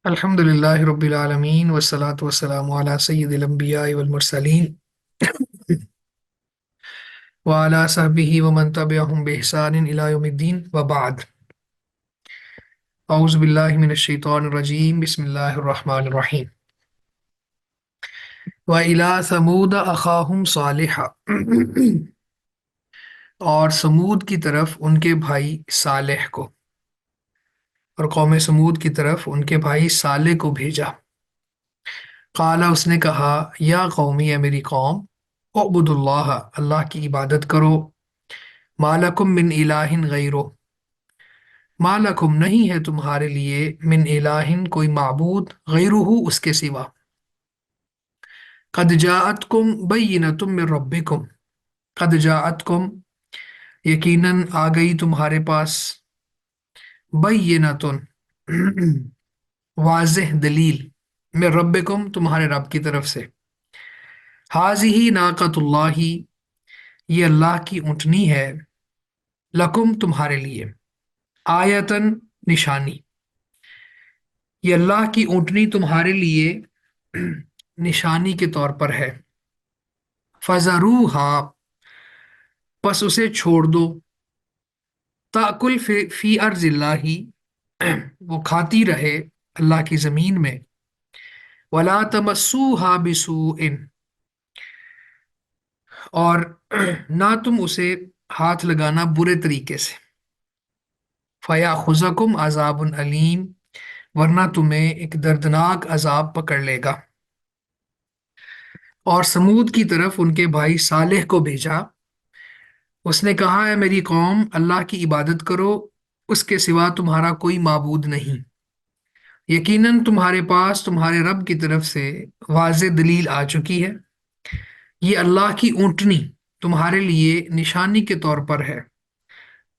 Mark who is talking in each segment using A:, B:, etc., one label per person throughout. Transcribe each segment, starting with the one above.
A: الحمد لله رب العالمين والصلاة والسلام على سيد الأنبياء والمرسلين وعلى صحبه ومن تبعهم بإحسان إلى يوم الدين وبعد. أعوذ بالله من الشيطان الرجيم. بسم الله الرحمن الرحيم. وإلى ثمود أخاهم صالحا اور سمود کی طرف ان کے بھائی صالح کو، اور قوم سمود کی طرف ان کے بھائی صالح کو بھیجا۔ قال، اس نے کہا، یا قومی، اے میری قوم، اعبدوا اللہ، اللہ کی عبادت کرو، ما لکم من الہ غیرہ، ما لکم نہیں ہے تمہارے لیے، من الہ کوئی معبود، غیرہ اس کے سوا، قد جاءتکم بینۃ من ربکم، قد جاءتکم یقیناً آ گئی تمہارے پاس، بینۃ واضح دلیل، من ربکم تمہارے رب کی طرف سے، ہذہ ناقۃ اللہ یہ اللہ کی اونٹنی ہے، لکم تمہارے لیے، آیتن نشانی، یہ اللہ کی اونٹنی تمہارے لیے نشانی کے طور پر ہے، فَذَرُوهَا پس اسے چھوڑ دو، تأکل فی ارض اللہ وہ کھاتی رہے اللہ کی زمین میں، ولا تمسوها بسوء اور نہ تم اسے ہاتھ لگانا برے طریقے سے، فیاخذکم عذاب علیم ورنہ تمہیں ایک دردناک عذاب پکڑ لے گا۔ اور سمود کی طرف ان کے بھائی صالح کو بھیجا، اس نے کہا، اے میری قوم، اللہ کی عبادت کرو، اس کے سوا تمہارا کوئی معبود نہیں، یقیناً تمہارے پاس تمہارے رب کی طرف سے واضح دلیل آ چکی ہے، یہ اللہ کی اونٹنی تمہارے لیے نشانی کے طور پر ہے،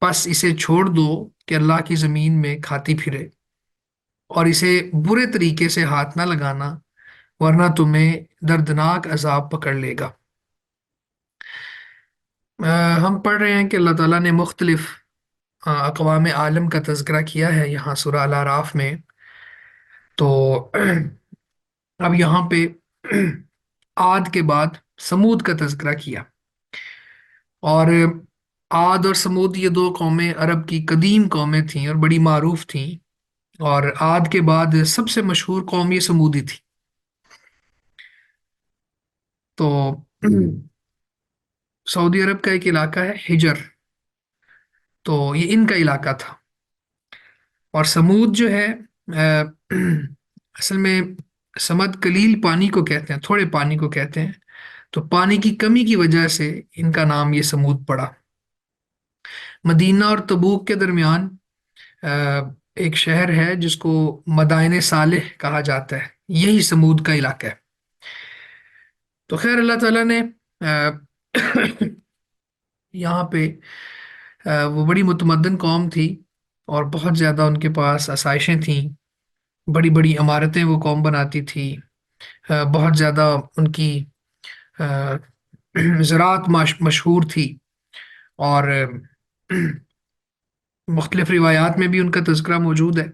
A: پس اسے چھوڑ دو کہ اللہ کی زمین میں کھاتی پھرے، اور اسے برے طریقے سے ہاتھ نہ لگانا ورنہ تمہیں دردناک عذاب پکڑ لے گا۔ ہم پڑھ رہے ہیں کہ اللہ تعالیٰ نے مختلف اقوام عالم کا تذکرہ کیا ہے یہاں سورہ الاعراف میں، تو اب یہاں پہ عاد کے بعد سمود کا تذکرہ کیا، اور عاد اور سمود یہ دو قومیں عرب کی قدیم قومیں تھیں اور بڑی معروف تھیں، اور عاد کے بعد سب سے مشہور قوم یہ سمودی تھی۔ تو سعودی عرب کا ایک علاقہ ہے حجر، تو یہ ان کا علاقہ تھا، اور سمود جو ہے اصل میں سمد قلیل پانی کو کہتے ہیں، تھوڑے پانی کو کہتے ہیں، تو پانی کی کمی کی وجہ سے ان کا نام یہ سمود پڑا۔ مدینہ اور تبوک کے درمیان ایک شہر ہے جس کو مدائن صالح کہا جاتا ہے، یہی سمود کا علاقہ ہے۔ تو خیر اللہ تعالیٰ نے یہاں پہ وہ بڑی متمدن قوم تھی، اور بہت زیادہ ان کے پاس آسائشیں تھیں، بڑی بڑی عمارتیں وہ قوم بناتی تھی، بہت زیادہ ان کی زراعت مشہور تھی، اور مختلف روایات میں بھی ان کا تذکرہ موجود ہے۔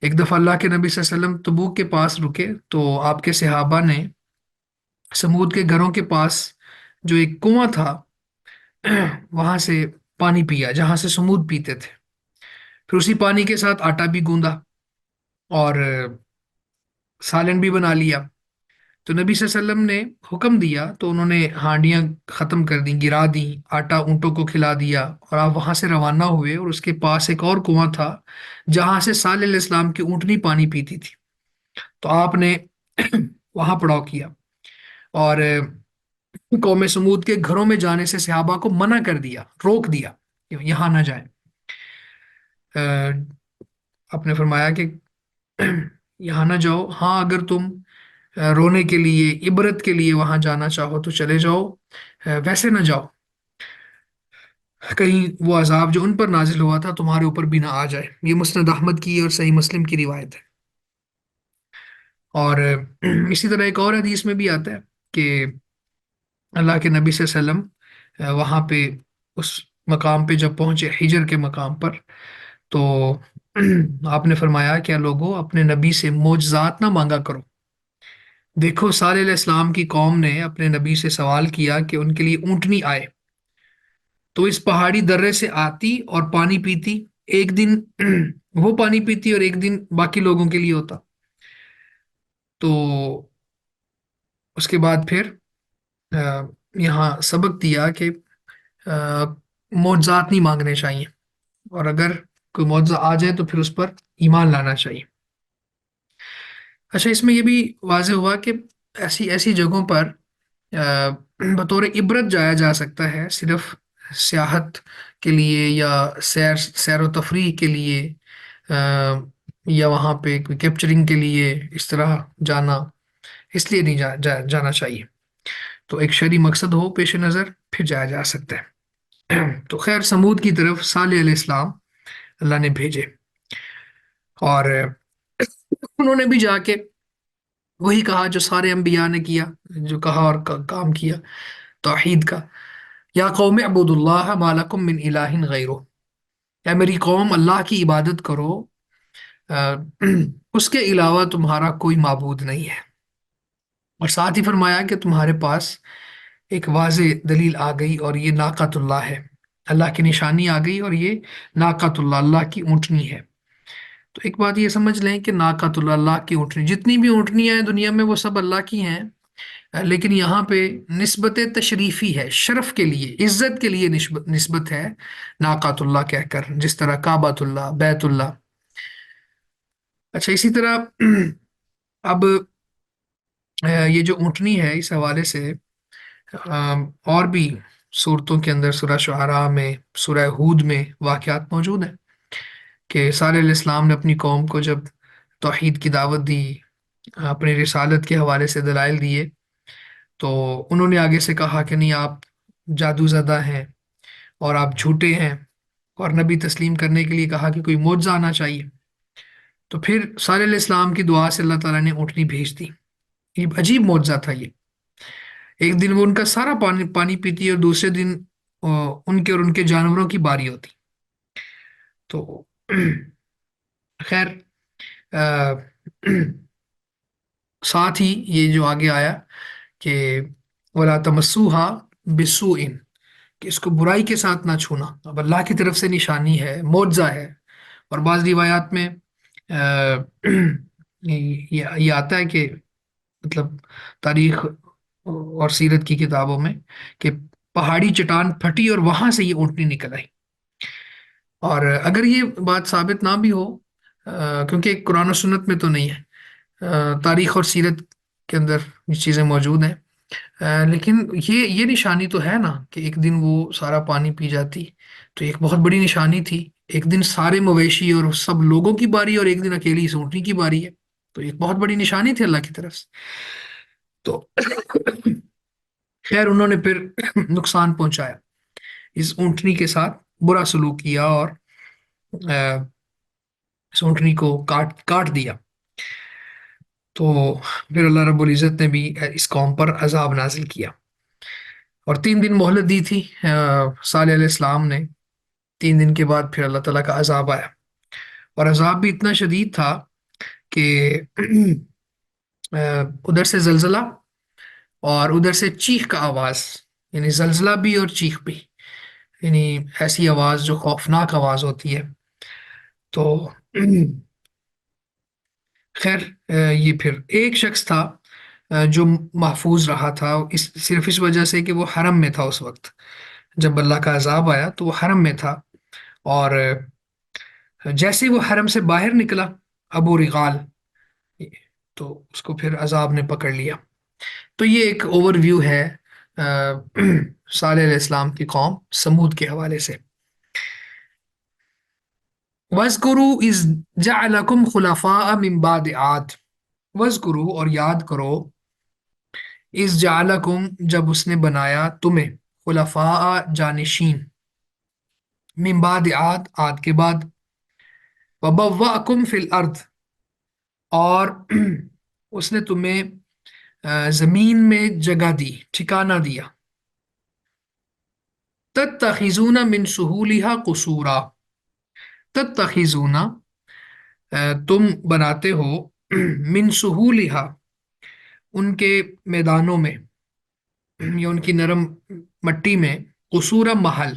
A: ایک دفعہ اللہ کے نبی صلی اللہ علیہ وسلم تبوک کے پاس رکے تو آپ کے صحابہ نے سمود کے گھروں کے پاس جو ایک کنواں تھا وہاں سے پانی پیا جہاں سے سمود پیتے تھے، پھر اسی پانی کے ساتھ آٹا بھی گوندا اور سالن بھی بنا لیا۔ تو نبی صلی اللہ علیہ وسلم نے حکم دیا تو انہوں نے ہانڈیاں ختم کر دیں، گرا دیں، آٹا اونٹوں کو کھلا دیا، اور آپ وہاں سے روانہ ہوئے، اور اس کے پاس ایک اور کنواں تھا جہاں سے صالح علیہ السلام کی اونٹنی پانی پیتی تھی، تو آپ نے وہاں پڑاؤ کیا، اور قوم سمود کے گھروں میں جانے سے صحابہ کو منع کر دیا، روک دیا کہ یہاں نہ جائیں۔ آپ نے فرمایا کہ یہاں نہ جاؤ، ہاں اگر تم رونے کے لیے، عبرت کے لیے وہاں جانا چاہو تو چلے جاؤ، ویسے نہ جاؤ، کہیں وہ عذاب جو ان پر نازل ہوا تھا تمہارے اوپر بھی نہ آ جائے۔ یہ مسند احمد کی اور صحیح مسلم کی روایت ہے۔ اور اسی طرح ایک اور حدیث میں بھی آتا ہے کہ اللہ کے نبی صلی اللہ علیہ وسلم وہاں پہ اس مقام پہ جب پہنچے، حجر کے مقام پر، تو آپ نے فرمایا کیا لوگوں اپنے نبی سے معجزات نہ مانگا کرو۔ دیکھو صالح علیہ السلام کی قوم نے اپنے نبی سے سوال کیا کہ ان کے لیے اونٹنی آئے، تو اس پہاڑی درے سے آتی اور پانی پیتی، ایک دن وہ پانی پیتی اور ایک دن باقی لوگوں کے لیے ہوتا۔ تو اس کے بعد پھر آ، یہاں سبق دیا کہ آ، معجزات نہیں مانگنے چاہیے، اور اگر کوئی معجزہ آ جائے تو پھر اس پر ایمان لانا چاہیے۔ اچھا، اس میں یہ بھی واضح ہوا کہ ایسی ایسی جگہوں پر آ، بطور عبرت جایا جا سکتا ہے، صرف سیاحت کے لیے یا سیر و تفریح کے لیے، آ، یا وہاں پہ کوئی کیپچرنگ کے لیے اس طرح جانا، اس لیے نہیں جانا چاہیے۔ تو ایک شرعی مقصد ہو پیش نظر پھر جایا جا سکتا ہے۔ تو خیر سمود کی طرف صالح علیہ السلام اللہ نے بھیجے، اور انہوں نے بھی جا کے وہی کہا جو سارے انبیاء نے کیا، جو کہا اور کام کیا، توحید کا۔ یا قوم اعبدوا اللہ ما لکم من الہ غیرہ، اے میری قوم اللہ کی عبادت کرو، آ، اس کے علاوہ تمہارا کوئی معبود نہیں ہے۔ اور ساتھ ہی فرمایا کہ تمہارے پاس ایک واضح دلیل آ گئی، اور یہ ناقۃ اللہ ہے، اللہ کی نشانی آ گئی، اور یہ ناقۃ اللہ اللہ کی اونٹنی ہے۔ تو ایک بات یہ سمجھ لیں کہ ناقۃ اللہ اللہ کی اونٹنی، جتنی بھی اونٹنیاں ہیں دنیا میں وہ سب اللہ کی ہیں، لیکن یہاں پہ نسبت تشریفی ہے، شرف کے لیے عزت کے لیے نسبت ہے ناقۃ اللہ کہہ کر، جس طرح کعبۃ اللہ، بیت اللہ۔ اچھا، اسی طرح اب یہ جو اونٹنی ہے اس حوالے سے اور بھی صورتوں کے اندر سورہ شعراء میں، سورہ ہود میں واقعات موجود ہیں کہ صالح علیہ السلام نے اپنی قوم کو جب توحید کی دعوت دی، اپنی رسالت کے حوالے سے دلائل دیے، تو انہوں نے آگے سے کہا کہ نہیں، آپ جادو زدہ ہیں اور آپ جھوٹے ہیں، اور نبی تسلیم کرنے کے لیے کہا کہ کوئی معجزہ آنا چاہیے۔ تو پھر صالح علیہ السلام کی دعا سے اللہ تعالیٰ نے اونٹنی بھیج دی۔ یہ عجیب معجزہ تھا یہ، ایک دن وہ ان کا سارا پانی پانی پیتی اور دوسرے دن ان کے اور ان کے جانوروں کی باری ہوتی۔ تو خیر آ، ساتھ ہی یہ جو آگے آیا کہ وَلَا تَمَسُّوهَا بِسُوءٍ، کہ اس کو برائی کے ساتھ نہ چھونا، اب اللہ کی طرف سے نشانی ہے، معجزہ ہے۔ اور بعض روایات میں یہ آتا ہے کہ مطلب تاریخ اور سیرت کی کتابوں میں کہ پہاڑی چٹان پھٹی اور وہاں سے یہ اونٹنی نکل آئی۔ اور اگر یہ بات ثابت نہ بھی ہو، کیونکہ قرآن و سنت میں تو نہیں ہے، تاریخ اور سیرت کے اندر یہ چیزیں موجود ہیں، لیکن یہ نشانی تو ہے نا کہ ایک دن وہ سارا پانی پی جاتی، تو ایک بہت بڑی نشانی تھی۔ ایک دن سارے مویشی اور سب لوگوں کی باری، اور ایک دن اکیلی اس اونٹنی کی باری ہے، تو ایک بہت بڑی نشانی تھی اللہ کی طرف سے۔ تو خیر انہوں نے پھر نقصان پہنچایا، اس اونٹنی کے ساتھ برا سلوک کیا، اور اس اونٹنی کو کاٹ کاٹ دیا۔ تو پھر اللہ رب العزت نے بھی اس قوم پر عذاب نازل کیا، اور 3 دن مہلت دی تھی صالح علیہ السلام نے۔ 3 دن کے بعد پھر اللہ تعالیٰ کا عذاب آیا، اور عذاب بھی اتنا شدید تھا کہ ادھر سے زلزلہ اور ادھر سے چیخ کا آواز، یعنی زلزلہ بھی اور چیخ بھی، یعنی ایسی آواز جو خوفناک آواز ہوتی ہے۔ تو خیر یہ پھر ایک شخص تھا جو محفوظ رہا تھا، صرف اس وجہ سے کہ وہ حرم میں تھا اس وقت جب اللہ کا عذاب آیا، تو وہ حرم میں تھا، اور جیسے ہی وہ حرم سے باہر نکلا، ابو رغال، تو اس کو پھر عذاب نے پکڑ لیا۔ تو یہ ایک اوور ویو ہے صالح علیہ السلام کی قوم سمود کے حوالے سے۔ وَاذْكُرُوا إِذْ جَعَلَكُمْ خُلَفَاءَ مِنْ بَعْدِ عَادٍ، وَاذْكُرُوا اور یاد کرو، اِذْ جَعَلَكُمْ جب اس نے بنایا تمہیں، خلفاء جانشین، من بعد عاد عاد کے بعد، وَبَوَّأَكُمْ فِي الْأَرْضِ اور اس نے تمہیں زمین میں جگہ دی، ٹھکانہ دیا، تتخذون من سہولها قصورا، تتخذون تم بناتے ہو من سہولہا، ان کے میدانوں میں یا ان کی نرم مٹی میں، قصور محل،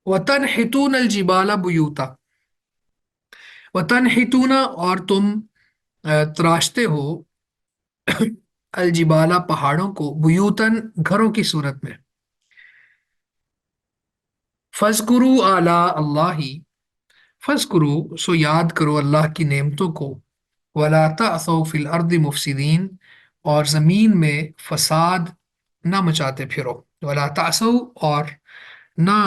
A: وتنحتون الجبال بیوتا، وتنحتون اور تم تراشتے ہو الجبالا پہاڑوں کو، بیوتن گھروں کی صورت میں، فذکروا آلاء اللہ، فذکروا سو یاد کرو اللہ کی نعمتوں کو، ولا تعثوا فی الارض مفسدین، اور زمین میں فساد نہ مچاتے پھرو، ولا تعثوا اور نہ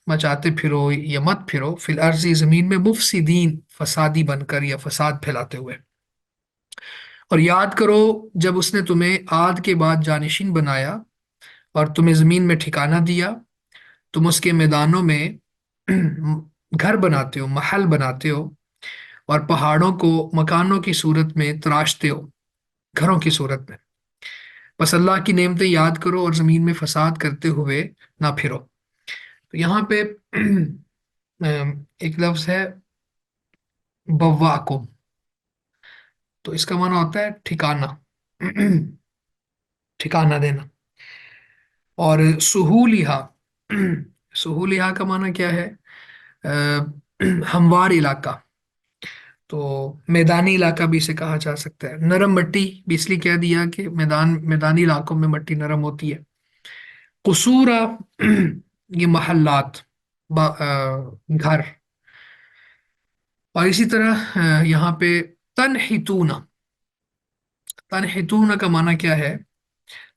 A: مچاتے پھرو یا مت پھرو، فی الارض زمین میں، مفسدین فسادی بن کر یا فساد پھیلاتے ہوئے، اور یاد کرو جب اس نے تمہیں عاد کے بعد جانشین بنایا اور تمہیں زمین میں ٹھکانہ دیا، تم اس کے میدانوں میں گھر بناتے ہو، محل بناتے ہو، اور پہاڑوں کو مکانوں کی صورت میں تراشتے ہو، گھروں کی صورت میں، بس اللہ کی نعمتیں یاد کرو اور زمین میں فساد کرتے ہوئے نہ پھرو۔ تو یہاں پہ ایک لفظ ہے بواکم، تو اس کا معنی ہوتا ہے ٹھکانہ، ٹھکانہ دینا، اور سہولیہ، سہولیہ کا معنی کیا ہے؟ ہموار علاقہ، تو میدانی علاقہ بھی اسے کہا جا سکتا ہے، نرم مٹی بھی اس لیے کہہ دیا کہ میدانی علاقوں میں مٹی نرم ہوتی ہے، قصورا یہ محلات، گھر، اور اسی طرح یہاں پہ تنحتون، تنحتون کا معنی کیا ہے؟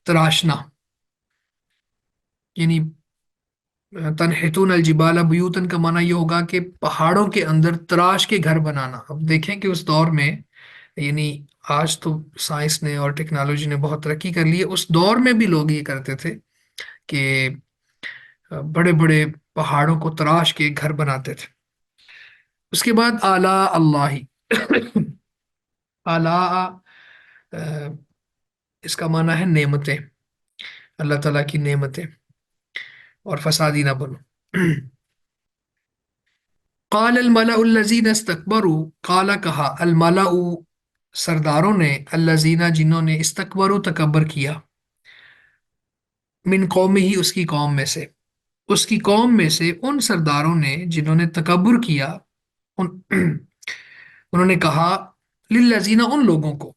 A: تراشنا، یعنی تنحتون الجبال بیوتن کا معنی یہ ہوگا کہ پہاڑوں کے اندر تراش کے گھر بنانا۔ اب دیکھیں کہ اس دور میں، یعنی آج تو سائنس نے اور ٹیکنالوجی نے بہت ترقی کر لی ہے، اس دور میں بھی لوگ یہ کرتے تھے کہ بڑے بڑے پہاڑوں کو تراش کے گھر بناتے تھے۔ اس کے بعد آلاء اللہ، آلاء اس کا معنی ہے نعمتیں، اللہ تعالیٰ کی نعمتیں، اور فسادی نہ بنو۔ قال الملأ الذین استکبروا، قال کہا، الملأ سرداروں نے، الذین جنہوں نے، استکبروا تکبر کیا، من قوم ہی اس کی قوم میں سے، اس کی قوم میں سے ان سرداروں نے جنہوں نے تکبر کیا، ان انہوں نے کہا، للذین ان لوگوں کو،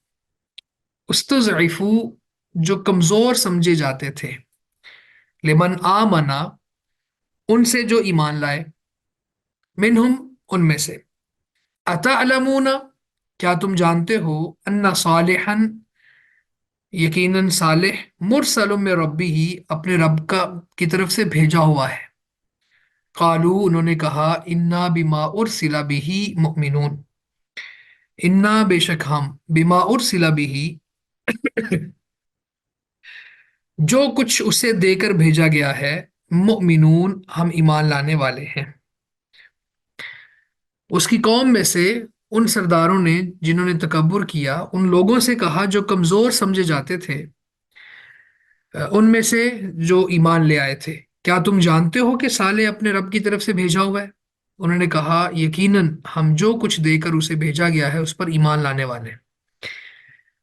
A: استضعفوا جو کمزور سمجھے جاتے تھے، لمن آمنا ان سے جو ایمان لائے، منہم ان میں سے، اتعلمون کیا تم جانتے ہو، ان صالحا یقیناً صالح، مرسل من ربی ہی اپنے رب کا کی طرف سے بھیجا ہوا ہے، قالو انہوں نے کہا، انا بما ارسل بہ مؤمنون، انا بے شک ہم، بما ارسل بہ جو کچھ اسے دے کر بھیجا گیا ہے، مؤمنون ہم ایمان لانے والے ہیں۔ اس کی قوم میں سے ان سرداروں نے جنہوں نے تکبر کیا، ان لوگوں سے کہا جو کمزور سمجھے جاتے تھے، ان میں سے جو ایمان لے آئے تھے، کیا تم جانتے ہو کہ صالح اپنے رب کی طرف سے بھیجا ہوا ہے؟ انہوں نے کہا، یقیناً ہم جو کچھ دے کر اسے بھیجا گیا ہے اس پر ایمان لانے والے ہیں۔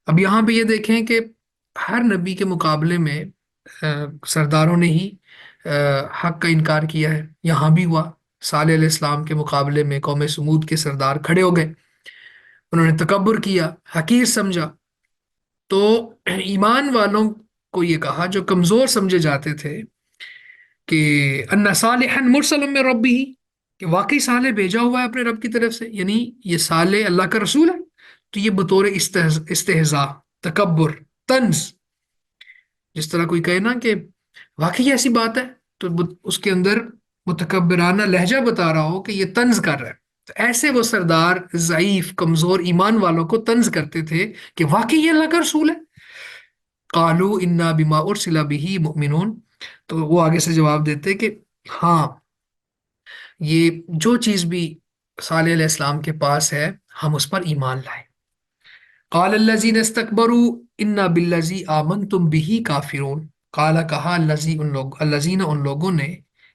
A: اب یہاں پہ یہ دیکھیں کہ ہر نبی کے مقابلے میں سرداروں نے ہی حق کا انکار کیا ہے، یہاں بھی ہوا، صالح علیہ السلام کے مقابلے میں قوم سمود کے سردار کھڑے ہو گئے، انہوں نے تکبر کیا، حقیر سمجھا، تو ایمان والوں کو یہ کہا جو کمزور سمجھے جاتے تھے کہ ان صالحا مرسل من ربی، کہ واقعی صالح بھیجا ہوا ہے اپنے رب کی طرف سے، یعنی یہ صالح اللہ کا رسول ہے، تو یہ بطور استہزاء، تکبر، طنز، جس طرح کوئی کہے نا کہ واقعی ایسی بات ہے، تو اس کے اندر متکبرانہ لہجہ بتا رہا ہو کہ یہ طنز کر رہا ہے، تو ایسے وہ سردار ضعیف کمزور ایمان والوں کو طنز کرتے تھے کہ واقعی یہ اللہ کا رسول ہے۔ قالو انا بما ارسل به مؤمنون، تو وہ آگے سے جواب دیتے کہ ہاں، یہ جو چیز بھی صالح علیہ السلام کے پاس ہے ہم اس پر ایمان لائے۔ قال الذین استکبروا انا بالذی آمنتم به کافرون، قال کہا، الذی ان لوگ، الذین ان لوگوں نے،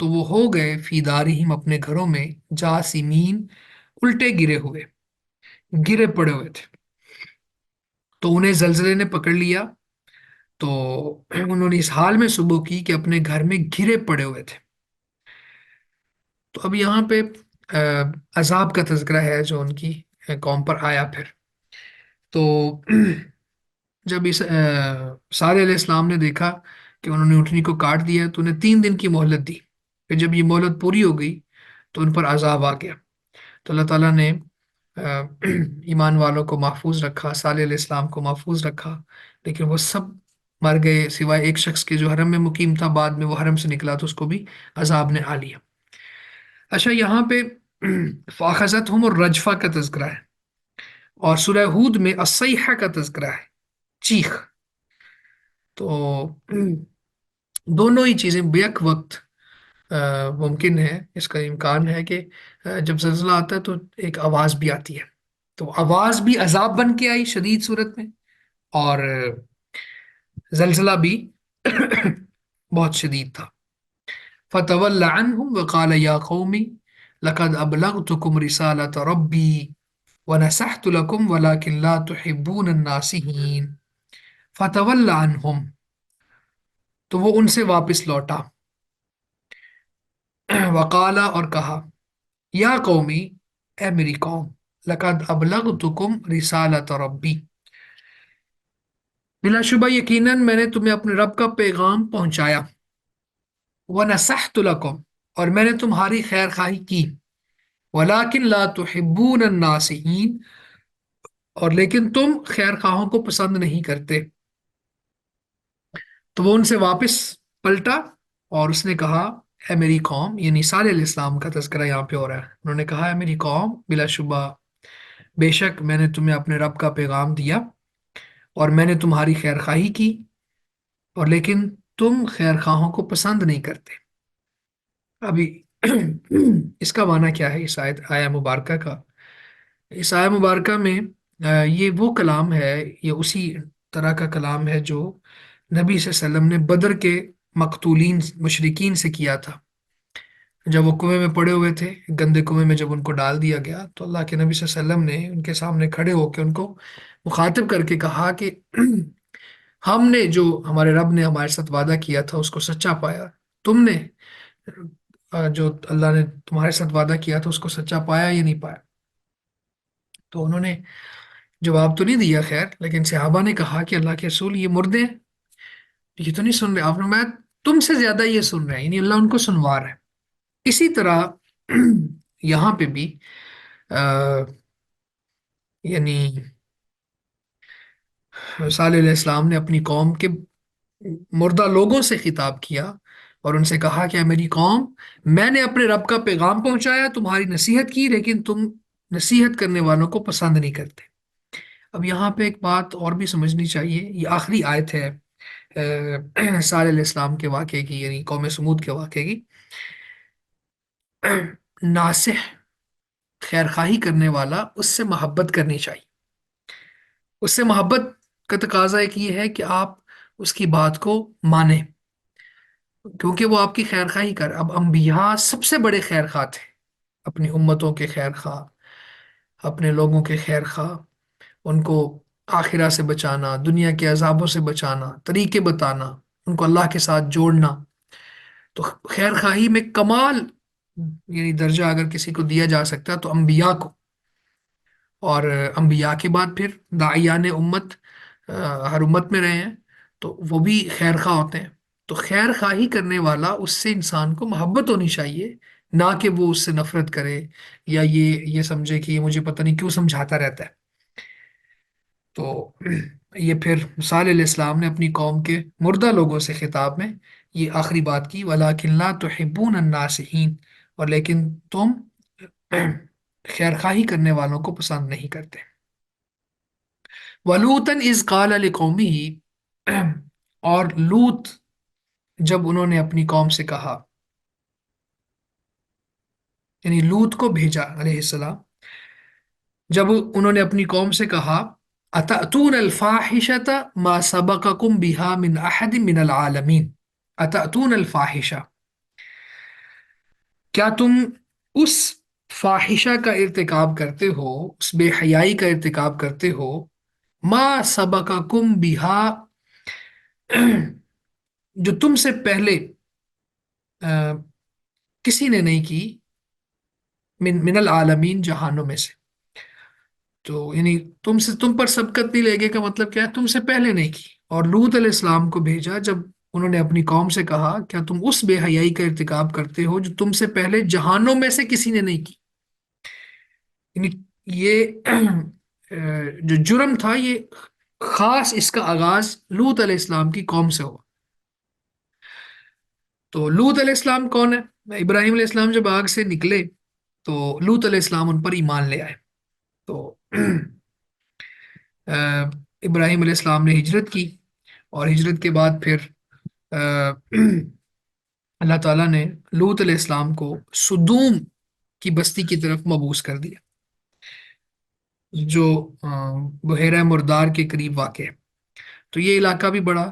A: تو وہ ہو گئے فی دارہم اپنے گھروں میں، جاسمین الٹے گرے ہوئے، گرے پڑے ہوئے تھے، تو انہیں زلزلے نے پکڑ لیا، تو انہوں نے اس حال میں صبح کی کہ اپنے گھر میں گرے پڑے ہوئے تھے۔ تو اب یہاں پہ آ، عذاب کا تذکرہ ہے جو ان کی قوم پر آیا پھر۔ تو جب اس صالح علیہ السلام نے دیکھا کہ انہوں نے اونٹنی کو کاٹ دیا تو انہیں 3 دن کی مہلت دی، پھر جب یہ مہلت پوری ہو گئی تو ان پر عذاب آ گیا۔ تو اللہ تعالیٰ نے آ، ایمان والوں کو محفوظ رکھا، صالح علیہ السلام کو محفوظ رکھا، لیکن وہ سب مر گئے سوائے ایک شخص کے جو حرم میں مقیم تھا، بعد میں وہ حرم سے نکلا تو اس کو بھی عذاب نے آ لیا۔ اچھا، یہاں پہ فاخذتہم الرجفہ کا تذکرہ ہے، اور سورہ ہود میں الصیحہ کا تذکرہ ہے، چیخ۔ تو دونوں ہی چیزیں بیک وقت ممکن ہے، اس کا امکان ہے کہ جب زلزلہ آتا ہے تو ایک آواز بھی آتی ہے، تو آواز بھی عذاب بن کے آئی شدید صورت میں، اور زلزلہ بھی بہت شدید تھا۔ فتول عنهم وقال يا قوم لقد أبلغتكم رسالة ربي ونصحت لكم ولكن لا تحبون الناصحين۔ فتول عنهم، تو وہ ان سے واپس لوٹا، وقالا اور کہا، یا قومی اے میری قوم، لقد ابلغتکم رسالت ربی، بلا شبہ یقیناً میں نے تمہیں اپنے رب کا پیغام پہنچایا، ونصحت لکم، اور میں نے تمہاری خیر خواہی کی، ولیکن لا تحبون الناصحین، اور لیکن تم خیر خواہوں کو پسند نہیں کرتے۔ تو وہ ان سے واپس پلٹا اور اس نے کہا، اے میری قوم، یعنی صالح علیہ السلام کا تذکرہ یہاں پہ ہو رہا ہے، انہوں نے کہا، اے میری قوم، بلا شبہ بے شک میں نے تمہیں اپنے رب کا پیغام دیا اور میں نے تمہاری خیر خواہی کی، اور لیکن تم خیر خواہوں کو پسند نہیں کرتے۔ ابھی اس کا معنی کیا ہے اس آیہ مبارکہ کا؟ اس آیہ مبارکہ میں یہ وہ کلام ہے، یہ اسی طرح کا کلام ہے جو نبی صلی اللہ علیہ وسلم نے بدر کے مقتولین مشرکین سے کیا تھا، جب وہ کنویں میں پڑے ہوئے تھے، گندے کنویں میں جب ان کو ڈال دیا گیا تو اللہ کے نبی صلی اللہ علیہ وسلم نے ان کے سامنے کھڑے ہو کے ان کو مخاطب کر کے کہا کہ ہم نے جو ہمارے رب نے ہمارے ساتھ وعدہ کیا تھا اس کو سچا پایا، تم نے جو اللہ نے تمہارے ساتھ وعدہ کیا تھا اس کو سچا پایا یا نہیں پایا؟ تو انہوں نے جواب تو نہیں دیا، خیر، لیکن صحابہ نے کہا کہ اللہ کے رسول، یہ مردے ہیں، یہ تو نہیں سن رہے، آپ نے میں تم سے زیادہ یہ سن رہے ہیں، یعنی اللہ ان کو سنوا رہا ہے۔ اسی طرح یہاں پہ بھی آ، یعنی صالح علیہ السلام نے اپنی قوم کے مردہ لوگوں سے خطاب کیا اور ان سے کہا کہ اے میری قوم، میں نے اپنے رب کا پیغام پہنچایا، تمہاری نصیحت کی، لیکن تم نصیحت کرنے والوں کو پسند نہیں کرتے۔ اب یہاں پہ ایک بات اور بھی سمجھنی چاہیے، یہ آخری آیت ہے صالح علیہ السلام کے واقعے کی، یعنی قوم سمود کے واقعے کی۔ ناصح، خیر خواہی کرنے والا، اس سے محبت کرنی چاہیے، اس سے محبت کا تقاضا ایک یہ ہے کہ آپ اس کی بات کو مانیں، کیونکہ وہ آپ کی خیر خواہی کر۔ اب انبیاء سب سے بڑے خیر خواہ تھے، اپنی امتوں کے خیر خواہ، اپنے لوگوں کے خیر خواہ، ان کو آخرہ سے بچانا، دنیا کے عذابوں سے بچانا، طریقے بتانا، ان کو اللہ کے ساتھ جوڑنا۔ تو خیر خواہی میں کمال، یعنی درجہ اگر کسی کو دیا جا سکتا ہے تو انبیاء کو، اور انبیاء کے بعد پھر داعیان امت ہر امت میں رہے ہیں تو وہ بھی خیر خواہ ہوتے ہیں۔ تو خیر خواہی کرنے والا، اس سے انسان کو محبت ہونی چاہیے، نہ کہ وہ اس سے نفرت کرے یا یہ سمجھے کہ یہ مجھے پتہ نہیں کیوں سمجھاتا رہتا ہے۔ تو یہ پھر صالح علیہ السلام نے اپنی قوم کے مردہ لوگوں سے خطاب میں یہ آخری بات کی، وَلَٰكِن لَا تُحِبُّونَ النَّاصِحِينَ، اور لیکن تم خیر خواہی کرنے والوں کو پسند نہیں کرتے۔ وَلُوطًا إِذْ قَالَ لِقَوْمِهِ، اور لوط جب انہوں نے اپنی قوم سے کہا، یعنی لوط کو بھیجا علیہ السلام، جب انہوں نے اپنی قوم سے کہا، اتأتون الفاحشۃ ما سبقکم بها من احد من العالمین، اتأتون الفاحشہ، کیا تم اس فاحشہ کا ارتکاب کرتے ہو، اس بے حیائی کا ارتکاب کرتے ہو، ما سبقکم بہا، جو تم سے پہلے آ، کسی نے نہیں کی، من العالمین، جہانوں میں سے. تو یعنی تم پر سبقت نہیں لے گے کا مطلب کیا ہے؟ تم سے پہلے نہیں کی. اور لوط علیہ السلام کو بھیجا جب انہوں نے اپنی قوم سے کہا کیا تم اس بے حیائی کا ارتکاب کرتے ہو جو تم سے پہلے جہانوں میں سے کسی نے نہیں کی. یعنی یہ جو جرم تھا، یہ خاص اس کا آغاز لوط علیہ السلام کی قوم سے ہوا. تو لوط علیہ السلام کون ہے؟ ابراہیم علیہ السلام جب آگ سے نکلے تو لوط علیہ السلام ان پر ایمان لے آئے. تو ابراہیم علیہ السلام نے ہجرت کی، اور ہجرت کے بعد پھر آ، اللہ تعالیٰ نے لوط علیہ السلام کو سدوم کی بستی کی طرف مبعوث کر دیا، جو بحیرہ مردار کے قریب واقع ہے. تو یہ علاقہ بھی بڑا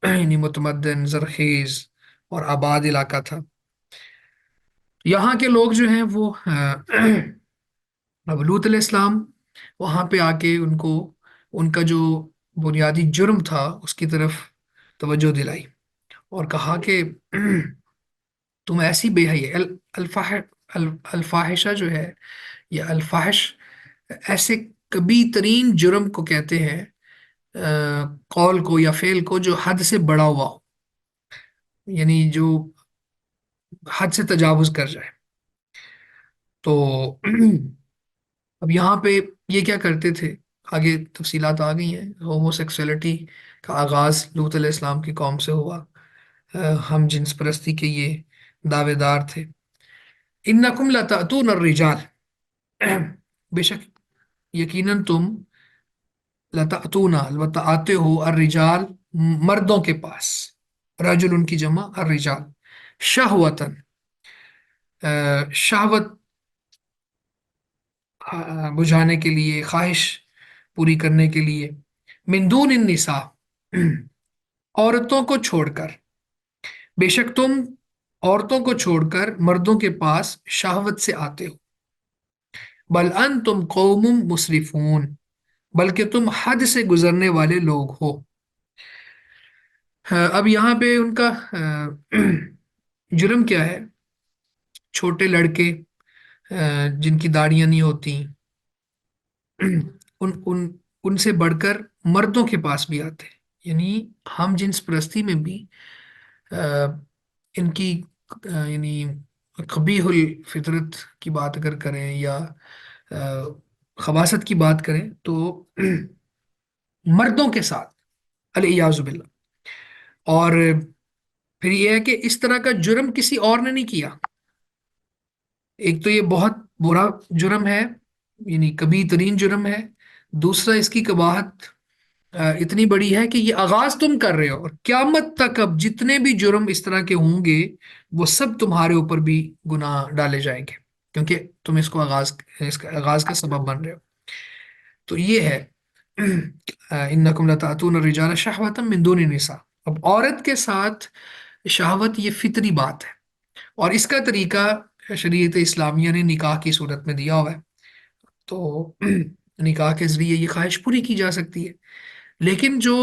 A: یعنی متمدن، زرخیز اور آباد علاقہ تھا. یہاں کے لوگ جو ہیں وہ اب لوط علیہ السلام وہاں پہ آ کے ان کو ان کا جو بنیادی جرم تھا اس کی طرف توجہ دلائی، اور کہا کہ تم ایسی بے حی الفاحشہ جو ہے، یا الفاحش، ایسے کبھی ترین جرم کو کہتے ہیں، قول کو یا فعل کو جو حد سے بڑا ہوا ہو، یعنی جو حد سے تجاوز کر جائے. تو اب یہاں پہ یہ کیا کرتے تھے، آگے تفصیلات آ گئی ہیں. ہومو سیکسولیٹی کا آغاز لوط علیہ السلام کی قوم سے ہوا. ہم جنس پرستی کے یہ دعوے دار تھے. انکم لتأتون الرجال، بے شک یقیناً تم، لتأتون البتہ آتے ہو، الرجال مردوں کے پاس، رجل ان کی جمع الرجال، شہوتن شہوت بجھانے کے لیے، خواہش پوری کرنے کے لیے، من دون النساء عورتوں کو چھوڑ کر. بے شک تم عورتوں کو چھوڑ کر مردوں کے پاس شہوت سے آتے ہو. بل انتم قوم مسرفون، بلکہ تم حد سے گزرنے والے لوگ ہو. اب یہاں پہ ان کا جرم کیا ہے؟ چھوٹے لڑکے جن کی داڑیاں نہیں ہوتی، ان ان ان سے بڑھ کر مردوں کے پاس بھی آتے ہیں. یعنی ہم جنس پرستی میں بھی آ، ان کی یعنی قبیح الفطرت کی بات اگر کریں، یا آ، خباثت کی بات کریں، تو مردوں کے ساتھ، الیاذ باللہ. اور پھر یہ ہے کہ اس طرح کا جرم کسی اور نے نہیں کیا. ایک تو یہ بہت برا جرم ہے، یعنی کبھی ترین جرم ہے. دوسرا، اس کی قباحت اتنی بڑی ہے کہ یہ آغاز تم کر رہے ہو، اور قیامت تک اب جتنے بھی جرم اس طرح کے ہوں گے وہ سب تمہارے اوپر بھی گناہ ڈالے جائیں گے، کیونکہ تم اس کا آغاز کا سبب بن رہے ہو. تو یہ ہے انکم لتاتون الرجال شہوة من دون النساء. اب عورت کے ساتھ شہوت یہ فطری بات ہے، اور اس کا طریقہ شریعت اسلامیہ نے نکاح کی صورت میں دیا ہوا ہے. تو نکاح کے ذریعے یہ خواہش پوری کی جا سکتی ہے. لیکن جو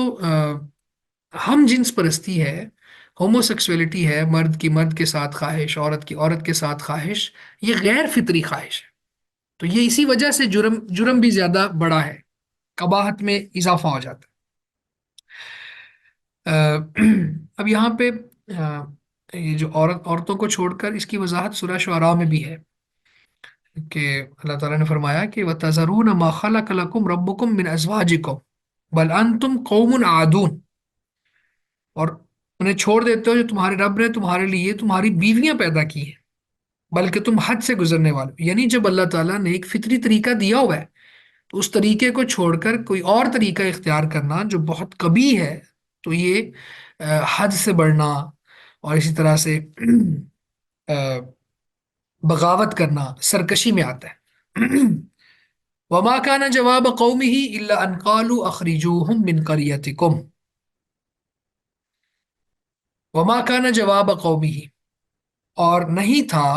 A: ہم جنس پرستی ہے، ہومو سیکسولیٹی ہے، مرد کی مرد کے ساتھ خواہش، عورت کی عورت کے ساتھ خواہش، یہ غیر فطری خواہش ہے. تو یہ اسی وجہ سے جرم بھی زیادہ بڑا ہے، قباحت میں اضافہ ہو جاتا ہے. اب یہاں پہ یہ جو عورتوں کو چھوڑ کر، اس کی وضاحت سورہ شعراء میں بھی ہے کہ اللہ تعالیٰ نے فرمایا کہ وَتَذَرُونَ مَا خَلَقَ لَكُمْ رَبُّكُمْ مِنْ أَزْوَاجِكُمْ بَلْ أَنْتُمْ قَوْمٌ عَادُونَ. اور انہیں چھوڑ دیتے ہو جو تمہارے رب نے تمہارے لیے تمہاری بیویاں پیدا کی ہیں، بلکہ تم حد سے گزرنے والے ہو. یعنی جب اللہ تعالیٰ نے ایک فطری طریقہ دیا ہوا ہے، تو اس طریقے کو چھوڑ کر کوئی اور طریقہ اختیار کرنا جو بہت قبیح ہے، تو یہ حد سے بڑھنا، اور اسی طرح سے بغاوت کرنا، سرکشی میں آتا ہے. وما كان جواب قومه الا ان قالوا اخرجوهم من قريتكم. وما كان جواب قومه، اور نہیں تھا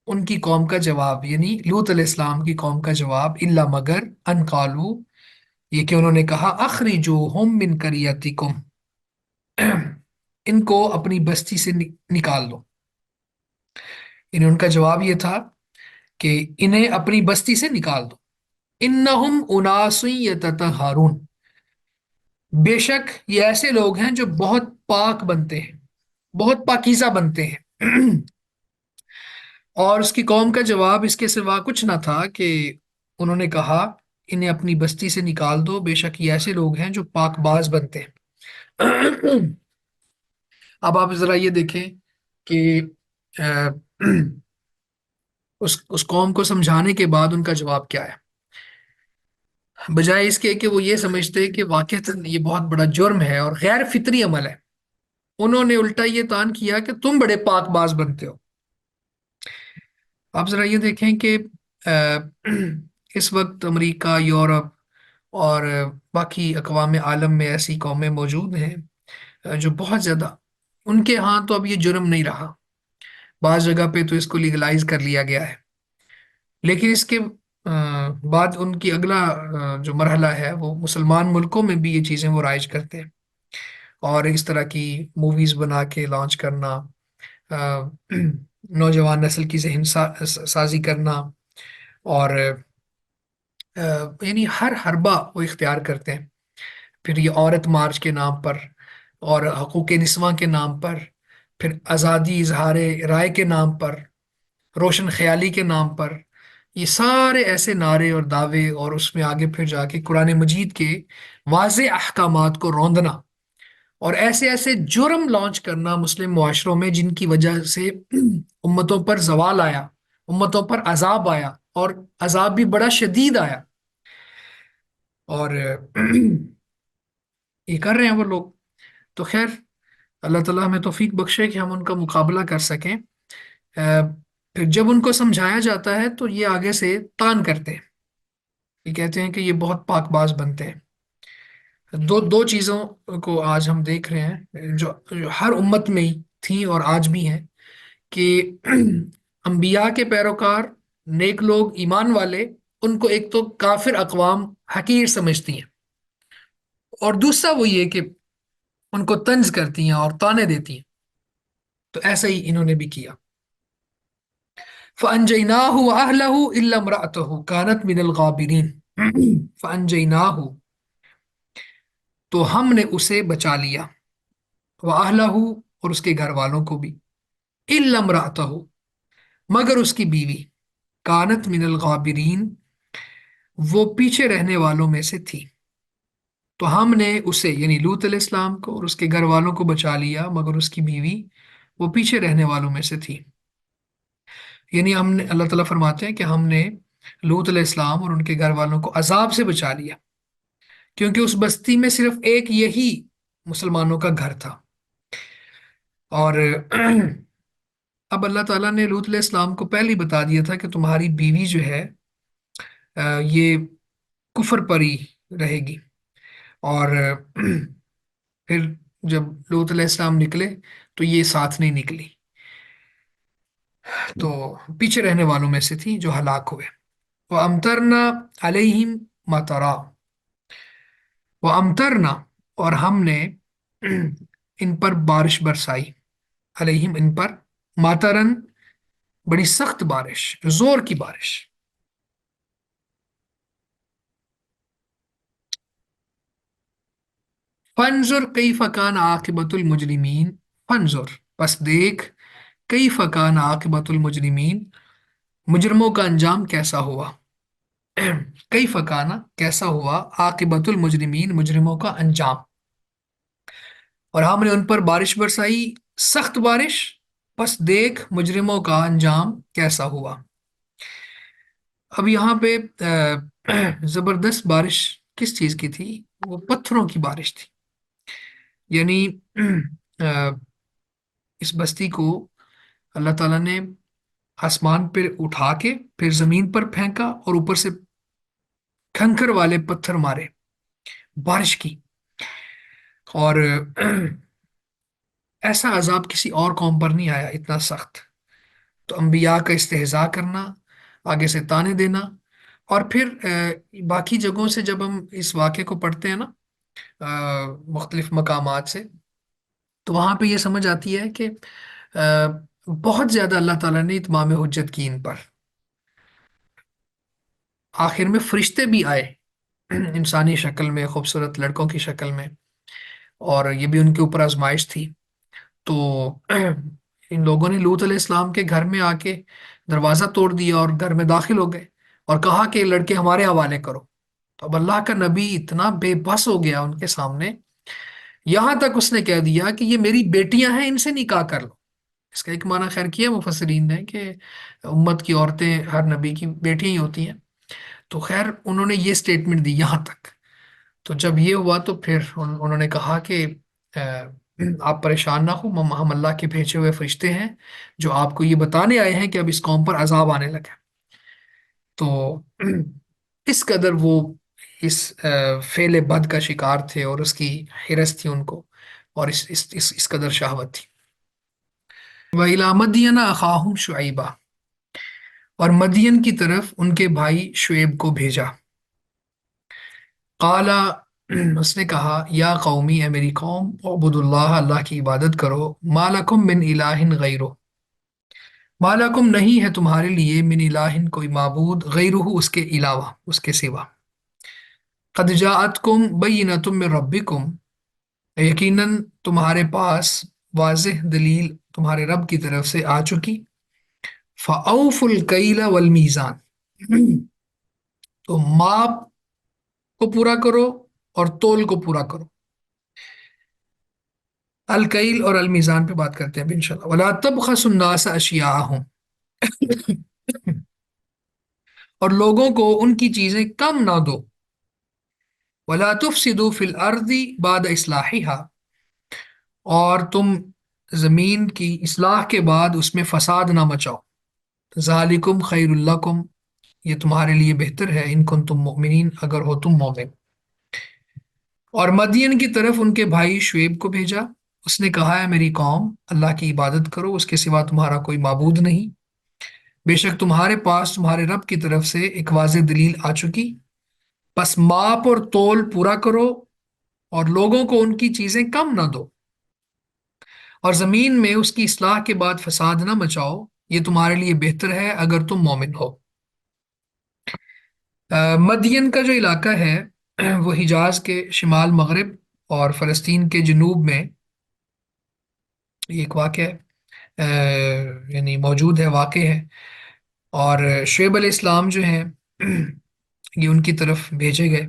A: ان کی قوم کا جواب، یعنی لوط علیہ السلام کی قوم کا جواب، الا مگر ان قالو، یہ کہ انہوں نے کہا اخرجوہم من قریتکم، ان کو اپنی بستی سے نکال دو، یعنی ان کا جواب یہ تھا کہ انہیں اپنی بستی سے نکال دو، انہم اناس یتطہرون، بے شک یہ ایسے لوگ ہیں جو بہت پاک بنتے ہیں، بہت پاکیزہ بنتے ہیں۔ اور اس کی قوم کا جواب اس کے سوا کچھ نہ تھا کہ انہوں نے کہا انہیں اپنی بستی سے نکال دو، بے شک یہ ایسے لوگ ہیں جو پاک باز بنتے ہیں۔ اب آپ ذرا یہ دیکھیں کہ آ، اس قوم کو سمجھانے کے بعد ان کا جواب کیا ہے، بجائے اس کے کہ وہ یہ سمجھتے کہ واقعتاً یہ بہت بڑا جرم ہے اور غیر فطری عمل ہے، انہوں نے الٹا یہ تان کیا کہ تم بڑے پاک باز بنتے ہو۔ آپ ذرا یہ دیکھیں کہ آ، اس وقت امریکہ، یورپ اور باقی اقوام عالم میں ایسی قومیں موجود ہیں جو بہت زیادہ، ان کے ہاں تو اب یہ جرم نہیں رہا، بعض جگہ پہ تو اس کو لیگلائز کر لیا گیا ہے، لیکن اس کے بعد ان کی اگلا جو مرحلہ ہے وہ مسلمان ملکوں میں بھی یہ چیزیں وہ رائج کرتے ہیں، اور اس طرح کی موویز بنا کے لانچ کرنا، آ، نوجوان نسل کی ذہن سازی کرنا، اور یعنی ہر حربہ وہ اختیار کرتے ہیں، پھر یہ عورت مارچ کے نام پر، اور حقوق نسواں کے نام پر، پھر آزادی اظہار رائے کے نام پر، روشن خیالی کے نام پر، یہ سارے ایسے نعرے اور دعوے، اور اس میں آگے پھر جا کے قرآن مجید کے واضح احکامات کو روندنا، اور ایسے ایسے جرم لانچ کرنا مسلم معاشروں میں جن کی وجہ سے امتوں پر زوال آیا، امتوں پر عذاب آیا، اور عذاب بھی بڑا شدید آیا، اور یہ کر رہے ہیں وہ لوگ۔ تو خیر، اللہ تعالیٰ ہمیں توفیق بخشے کہ ہم ان کا مقابلہ کر سکیں۔ پھر جب ان کو سمجھایا جاتا ہے تو یہ آگے سے تان کرتے ہیں، یہ کہتے ہیں کہ یہ بہت پاک باز بنتے ہیں۔ دو دو چیزوں کو آج ہم دیکھ رہے ہیں جو ہر امت میں ہی تھیں اور آج بھی ہیں، کہ انبیاء کے پیروکار، نیک لوگ، ایمان والے، ان کو ایک تو کافر اقوام حقیر سمجھتی ہیں، اور دوسرا وہ یہ کہ ان کو طنز کرتی ہیں اور طعنے دیتی ہیں، تو ایسا ہی انہوں نے بھی کیا۔ فَأَنجَيْنَاهُ وَأَهْلَهُ إِلَّا امْرَأَتَهُ كَانَتْ مِنَ الْغَابِرِينَ، فَأَنجَيْنَاهُ، تو ہم نے اسے بچا لیا، وَأَهْلَهُ، اور اس کے گھر والوں کو بھی، إِلَّا امْرَأَتَهُ، مگر اس کی بیوی، کانت من الغابرین، وہ پیچھے رہنے والوں میں سے تھی، تو ہم نے اسے یعنی لوط علیہ السلام کو اور اس کے گھر والوں کو بچا لیا، مگر اس کی بیوی وہ پیچھے رہنے والوں میں سے تھی، یعنی ہم نے، اللہ تعالیٰ فرماتے ہیں کہ ہم نے لوط علیہ السلام اور ان کے گھر والوں کو عذاب سے بچا لیا، کیونکہ اس بستی میں صرف ایک یہی مسلمانوں کا گھر تھا، اور اب اللہ تعالیٰ نے لوط علیہ السلام کو پہلے ہی بتا دیا تھا کہ تمہاری بیوی جو ہے یہ کفر پر ہی رہے گی، اور پھر جب لوط علیہ السلام نکلے تو یہ ساتھ نہیں نکلی، تو پیچھے رہنے والوں میں سے تھی جو ہلاک ہوئے۔ وَأَمْطَرْنَا عَلَيْهِمْ مَطَرًا، وَأَمْطَرْنَا، اور ہم نے ان پر بارش برسائی، علیہم، ان پر، ماترن، بڑی سخت بارش، زور کی بارش۔ فَانظُرْ كَيْفَ كَانَ عَاقِبَةُ الْمُجْرِمِينَ، فَانظُرْ، پس دیکھ، كَيْفَ كَانَ عَاقِبَةُ الْمُجْرِمِينَ، مجرموں کا انجام کیسا ہوا، کیف کانا، کیسا ہوا، عاقبت المجرمین، مجرموں کا انجام، اور ہم نے ان پر بارش برسائی، سخت بارش، پس دیکھ مجرموں کا انجام کیسا ہوا۔ اب یہاں پہ زبردست بارش کس چیز کی تھی؟ وہ پتھروں کی بارش تھی، یعنی آ، اس بستی کو اللہ تعالیٰ نے آسمان پر اٹھا کے پھر زمین پر پھینکا، اور اوپر سے کھنکر والے پتھر مارے، بارش کی، اور ایسا عذاب کسی اور قوم پر نہیں آیا اتنا سخت۔ تو انبیاء کا استہزاء کرنا، آگے سے طعنے دینا، اور پھر باقی جگہوں سے جب ہم اس واقعے کو پڑھتے ہیں نا، مختلف مقامات سے، تو وہاں پہ یہ سمجھ آتی ہے کہ آ، بہت زیادہ اللہ تعالیٰ نے اتمام حجت کی ان پر۔ آخر میں فرشتے بھی آئے انسانی شکل میں، خوبصورت لڑکوں کی شکل میں، اور یہ بھی ان کے اوپر آزمائش تھی۔ تو ان لوگوں نے لوط علیہ السلام کے گھر میں آ کے دروازہ توڑ دیا اور گھر میں داخل ہو گئے، اور کہا کہ یہ لڑکے ہمارے حوالے کرو۔ تو اب اللہ کا نبی اتنا بے بس ہو گیا ان کے سامنے، یہاں تک اس نے کہہ دیا کہ یہ میری بیٹیاں ہیں، ان سے نکاح کر لو۔ اس کا ایک معنی خیر کیا مفسرین نے کہ امت کی عورتیں ہر نبی کی بیٹیاں ہی ہوتی ہیں، تو خیر انہوں نے یہ سٹیٹمنٹ دی یہاں تک۔ تو جب یہ ہوا تو پھر انہوں نے کہا کہ آپ پریشان نہ ہو، ہم اللہ کے بھیجے ہوئے فرشتے ہیں جو آپ کو یہ بتانے آئے ہیں کہ اب اس قوم پر عذاب آنے لگا۔ تو اس قدر وہ اس فعل بد کا شکار تھے، اور اس کی حرس تھی ان کو، اور اس قدر شہوت تھی۔ وَإِلَىٰ مَدْيَنَ أَخَاهُمْ شُعَيْبًا، اور مدین کی طرف ان کے بھائی شعیب کو بھیجا۔ قال، اس نے کہا، یا قومی، اے میری قوم، اعبدوا اللہ، اللہ کی عبادت کرو، ما لکم من الہ غیرہ، ما لکم نہیں ہے تمہارے لیے، من الہ کوئی معبود، غیرہ اس کے علاوہ، اس کے سوا، قد جاءتکم بینۃ من ربکم، یقیناً تمہارے پاس واضح دلیل تمہارے رب کی طرف سے آ چکی، فَأَوْفُوا الْكَيْلَ وَالْمِيزَانَ، تو ماپ کو پورا کرو اور تول کو پورا کرو۔ الکیل اور المیزان پہ بات کرتے ہیں اب انشاءاللہ۔ وَلَا تَبْخَسُوا النَّاسَ أَشْيَاءَهُمْ، اور لوگوں کو ان کی چیزیں کم نہ دو۔ وَلَا تُفْسِدُوا فِي الْأَرْضِ بَعْدَ إِصْلَاحِهَا، اور تم زمین کی اصلاح کے بعد اس میں فساد نہ مچاؤ۔ ذَلِكُمْ خَيْرٌ لَكُمْ، یہ تمہارے لیے بہتر ہے، ان کنتم مؤمنین، اگر ہو تم مومن۔ اور مدین کی طرف ان کے بھائی شعیب کو بھیجا، اس نے کہا ہے میری قوم، اللہ کی عبادت کرو، اس کے سوا تمہارا کوئی معبود نہیں، بے شک تمہارے پاس تمہارے رب کی طرف سے ایک واضح دلیل آ چکی، بس ماپ اور تول پورا کرو، اور لوگوں کو ان کی چیزیں کم نہ دو، اور زمین میں اس کی اصلاح کے بعد فساد نہ مچاؤ، یہ تمہارے لیے بہتر ہے اگر تم مومن ہو۔ مدین کا جو علاقہ ہے وہ حجاز کے شمال مغرب اور فلسطین کے جنوب میں یہ ایک واقع یعنی موجود ہے، واقع ہے۔ اور شعیب علیہ السلام جو ہیں یہ ان کی طرف بھیجے گئے،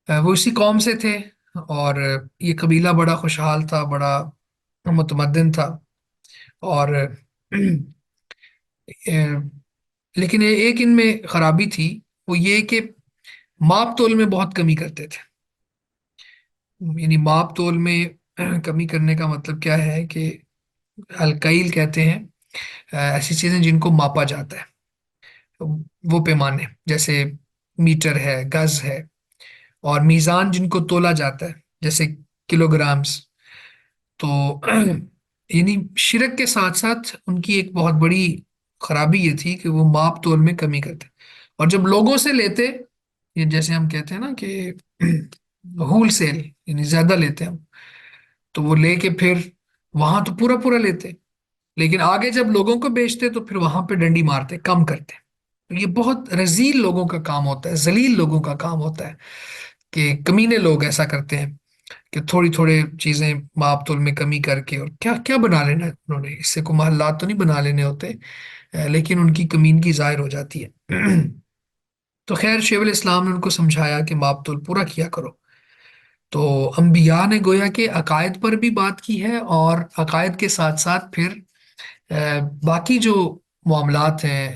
A: وہ اسی قوم سے تھے، اور یہ قبیلہ بڑا خوشحال تھا، بڑا متمدن تھا، اور لیکن ایک ان میں خرابی تھی، وہ یہ کہ ماپ تول میں بہت کمی کرتے تھے۔ یعنی ماپ تول میں کمی کرنے کا مطلب کیا ہے کہ الکیل کہتے ہیں ایسی چیزیں جن کو ماپا جاتا ہے، وہ پیمانے جیسے میٹر ہے، گز ہے، اور میزان جن کو تولا جاتا ہے جیسے کلو گرامز۔ تو یعنی شرک کے ساتھ ساتھ ان کی ایک بہت بڑی خرابی یہ تھی کہ وہ ماپ تول میں کمی کرتے، اور جب لوگوں سے لیتے، یہ جیسے ہم کہتے ہیں نا کہ ہول سیل، یعنی زیادہ لیتے ہیں ہم، تو وہ لے کے پھر وہاں تو پورا پورا لیتے، لیکن آگے جب لوگوں کو بیچتے تو پھر وہاں پہ ڈنڈی مارتے، کم کرتے۔ تو یہ بہت رذیل لوگوں کا کام ہوتا ہے، ذلیل لوگوں کا کام ہوتا ہے کہ کمینے لوگ ایسا کرتے ہیں کہ تھوڑی تھوڑے چیزیں ماپ تول میں کمی کر کے، اور کیا کیا بنا لینا ہے انہوں نے، اس سے کوئی محلات تو نہیں بنا لینے ہوتے، لیکن ان کی کمینگی ظاہر ہو جاتی ہے۔ تو خیر شیخ علیہ السلام نے ان کو سمجھایا کہ ماپ تول پورا کیا کرو۔ تو انبیاء نے گویا کہ عقائد پر بھی بات کی ہے، اور عقائد کے ساتھ ساتھ پھر باقی جو معاملات ہیں،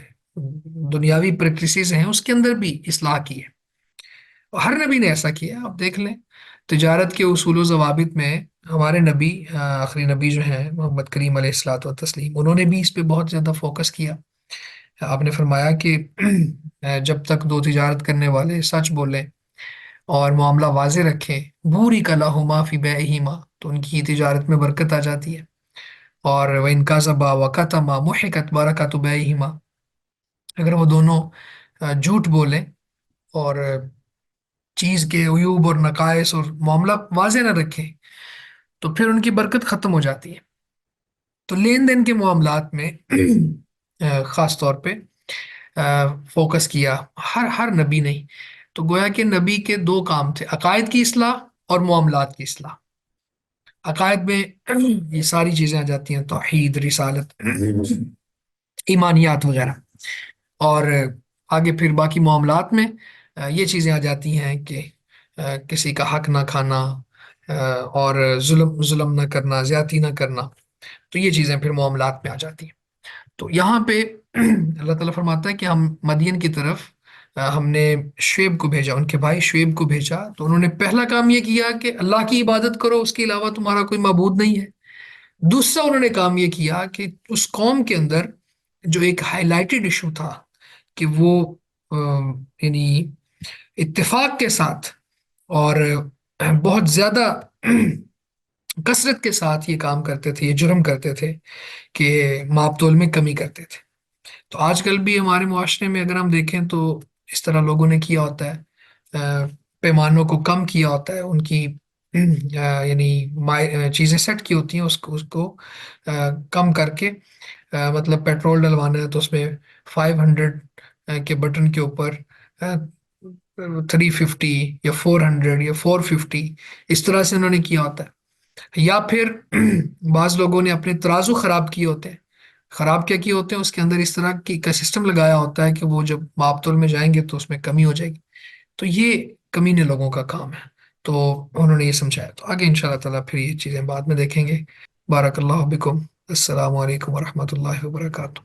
A: دنیاوی پریکٹسز ہیں، اس کے اندر بھی اصلاح کی ہے، اور ہر نبی نے ایسا کیا۔ آپ دیکھ لیں تجارت کے اصول و ضوابط میں ہمارے نبی، آخری نبی جو ہیں محمد کریم علیہ الصلوۃ والتسلیم، انہوں نے بھی اس پہ بہت زیادہ فوکس کیا۔ آپ نے فرمایا کہ جب تک دو تجارت کرنے والے سچ بولیں اور معاملہ واضح رکھیں، بوری کا لہما فی بیعہما، تو ان کی تجارت میں برکت آ جاتی ہے، اور وہ ان ذبا و کتما محقت برکت بیہما، اگر وہ دونوں جھوٹ بولیں اور چیز کے عیوب اور نقائص اور معاملہ واضح نہ رکھیں، تو پھر ان کی برکت ختم ہو جاتی ہے۔ تو لین دین کے معاملات میں خاص طور پہ فوکس کیا ہر نبی نے، تو گویا کہ نبی کے دو کام تھے: عقائد کی اصلاح اور معاملات کی اصلاح۔ عقائد میں یہ ساری چیزیں آ جاتی ہیں: توحید، رسالت، ایمانیات وغیرہ، اور آگے پھر باقی معاملات میں یہ چیزیں آ جاتی ہیں کہ کسی کا حق نہ کھانا، اور ظلم نہ کرنا، زیادتی نہ کرنا، تو یہ چیزیں پھر معاملات میں آ جاتی ہیں۔ تو یہاں پہ اللہ تعالیٰ فرماتا ہے کہ ہم مدین کی طرف ہم نے شعیب کو بھیجا، ان کے بھائی شعیب کو بھیجا، تو انہوں نے پہلا کام یہ کیا کہ اللہ کی عبادت کرو، اس کے علاوہ تمہارا کوئی معبود نہیں ہے۔ دوسرا انہوں نے کام یہ کیا کہ اس قوم کے اندر جو ایک ہائی لائٹڈ ایشو تھا کہ وہ یعنی اتفاق کے ساتھ اور بہت زیادہ کثرت کے ساتھ یہ کام کرتے تھے، یہ جرم کرتے تھے کہ ماپ تول میں کمی کرتے تھے۔ تو آج کل بھی ہمارے معاشرے میں اگر ہم دیکھیں تو اس طرح لوگوں نے کیا ہوتا ہے، پیمانوں کو کم کیا ہوتا ہے، ان کی یعنی چیزیں سیٹ کی ہوتی ہیں، اس کو کم کر کے مطلب پیٹرول ڈلوانا ہے تو اس میں 500 کے بٹن کے اوپر 350 یا 400 یا 450، اس طرح سے انہوں نے کیا ہوتا ہے۔ یا پھر بعض لوگوں نے اپنے ترازو خراب کیے ہوتے ہیں۔ خراب کیا کیے ہوتے ہیں؟ اس کے اندر اس طرح کی کا سسٹم لگایا ہوتا ہے کہ وہ جب ماپ تول میں جائیں گے تو اس میں کمی ہو جائے گی۔ تو یہ کمینے لوگوں کا کام ہے، تو انہوں نے یہ سمجھایا۔ تو آگے ان شاء اللہ تعالیٰ پھر یہ چیزیں بعد میں دیکھیں گے۔ بارک اللہ بکم، السلام علیکم ورحمۃ اللہ وبرکاتہ۔